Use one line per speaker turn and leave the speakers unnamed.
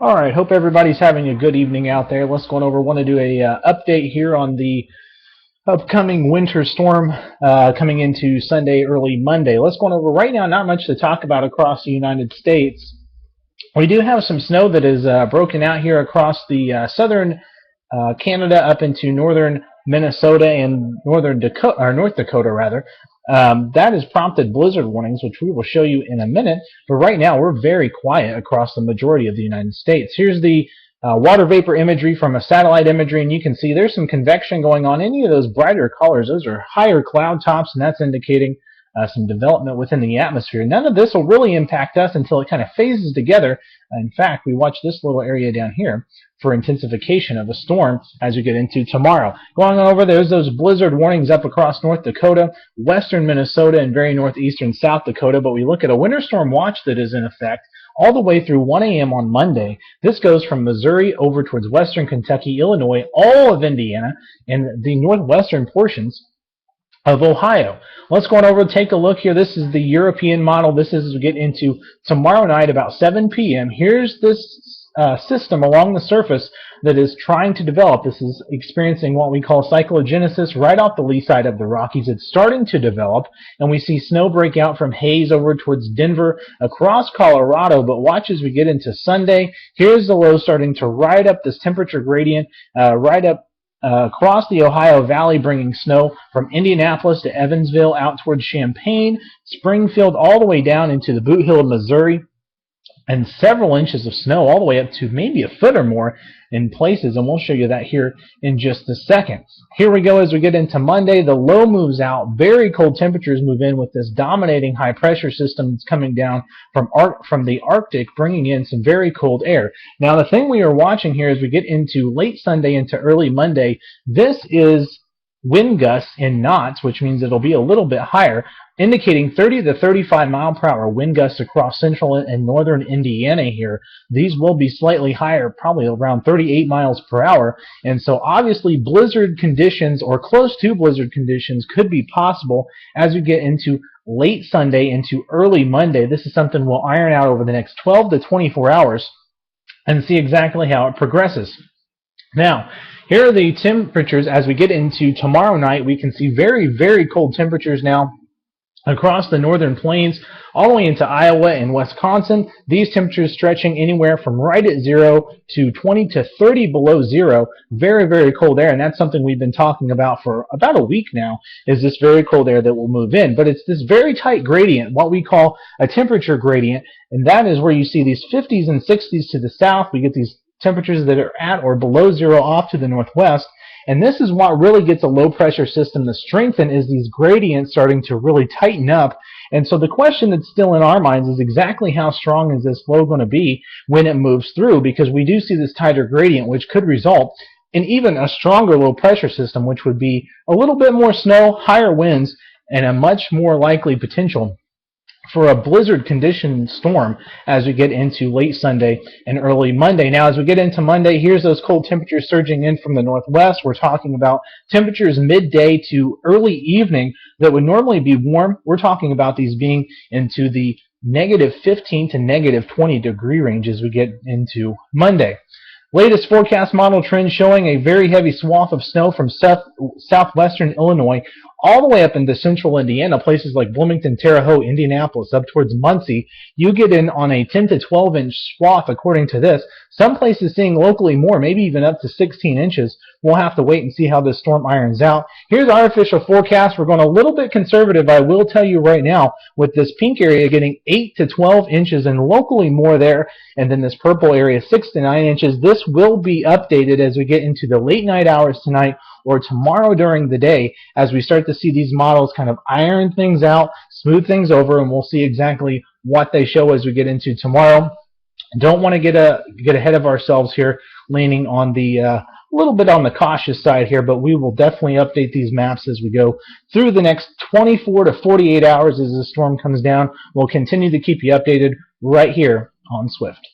All right, hope everybody's having a good evening out there. Let's go on over. Want to do a update here on the upcoming winter storm coming into Sunday, early Monday. Let's go on over right now. Not much to talk about across the United States. We do have some snow that is broken out here across the southern Canada up into northern Minnesota and northern Dakota, or North Dakota rather. That has prompted blizzard warnings, which we will show you in a minute. But right now, we're very quiet across the majority of the United States. Here's the water vapor imagery from a satellite imagery, and you can see there's some convection going on. Any of those brighter colors, those are higher cloud tops, and that's indicating some development within the atmosphere. None of this will really impact us until it kind of phases together. In fact, we watch this little area down here for intensification of a storm as we get into tomorrow. Going on over, there's those blizzard warnings up across North Dakota, western Minnesota, and very northeastern South Dakota. But we look at a winter storm watch that is in effect all the way through 1 a.m. on Monday. This goes from Missouri over towards western Kentucky, Illinois, all of Indiana, and the northwestern portions of Ohio. Let's go on over and take a look here. This is the European model. This is as we get into tomorrow night about 7 p.m. Here's this system along the surface that is trying to develop. This is experiencing what we call cyclogenesis right off the lee side of the Rockies. It's starting to develop, and we see snow break out from Hays over towards Denver, across Colorado. But watch as we get into Sunday. Here's the low starting to ride up this temperature gradient, right up across the Ohio Valley, bringing snow from Indianapolis to Evansville, out towards Champaign, Springfield, all the way down into the Boot Hill of Missouri, and several inches of snow all the way up to maybe a foot or more in places, and we'll show you that here in just a second. Here we go as we get into Monday. The low moves out. Very cold temperatures move in with this dominating high pressure system that's coming down from the Arctic, bringing in some very cold air. Now, the thing we are watching here as we get into late Sunday into early Monday, this is wind gusts in knots, which means it'll be a little bit higher, indicating 30 to 35 mile per hour wind gusts across central and northern Indiana here. These will be slightly higher, probably around 38 miles per hour. And so obviously blizzard conditions or close to blizzard conditions could be possible as we get into late Sunday into early Monday. This is something we'll iron out over the next 12 to 24 hours and see exactly how it progresses. Now, here are the temperatures as we get into tomorrow night. We can see very, very cold temperatures now across the northern plains, all the way into Iowa and Wisconsin. These temperatures stretching anywhere from right at 0 to 20 to 30 below 0. Very, very cold air, and that's something we've been talking about for about a week now, is this very cold air that will move in. But it's this very tight gradient, what we call a temperature gradient, and that is where you see these 50s and 60s to the south. We get these temperatures that are at or below 0 off to the northwest. And this is what really gets a low pressure system to strengthen, is these gradients starting to really tighten up. And so the question that's still in our minds is exactly how strong is this low going to be when it moves through, because we do see this tighter gradient, which could result in even a stronger low pressure system, which would be a little bit more snow, higher winds, and a much more likely potential for a blizzard condition storm as we get into late Sunday and early Monday. Now, as we get into Monday, here's those cold temperatures surging in from the northwest. We're talking about temperatures midday to early evening that would normally be warm. We're talking about these being into the negative 15 to negative 20 degree range as we get into Monday. Latest forecast model trend showing a very heavy swath of snow from southwestern Illinois all the way up into central Indiana, places like Bloomington, Terre Haute, Indianapolis, up towards Muncie. You get in on a 10 to 12 inch swath according to this. Some places seeing locally more, maybe even up to 16 inches. We'll have to wait and see how this storm irons out. Here's our official forecast. We're going a little bit conservative, I will tell you right now, with this pink area getting 8 to 12 inches and locally more there, and then this purple area 6 to 9 inches. This will be updated as we get into the late night hours tonight or tomorrow during the day, as we start to see these models kind of iron things out, smooth things over, and we'll see exactly what they show as we get into tomorrow. Don't want to get ahead of ourselves here, leaning on the a little bit on the cautious side here, but we will definitely update these maps as we go through the next 24 to 48 hours as the storm comes down. We'll continue to keep you updated right here on Swift.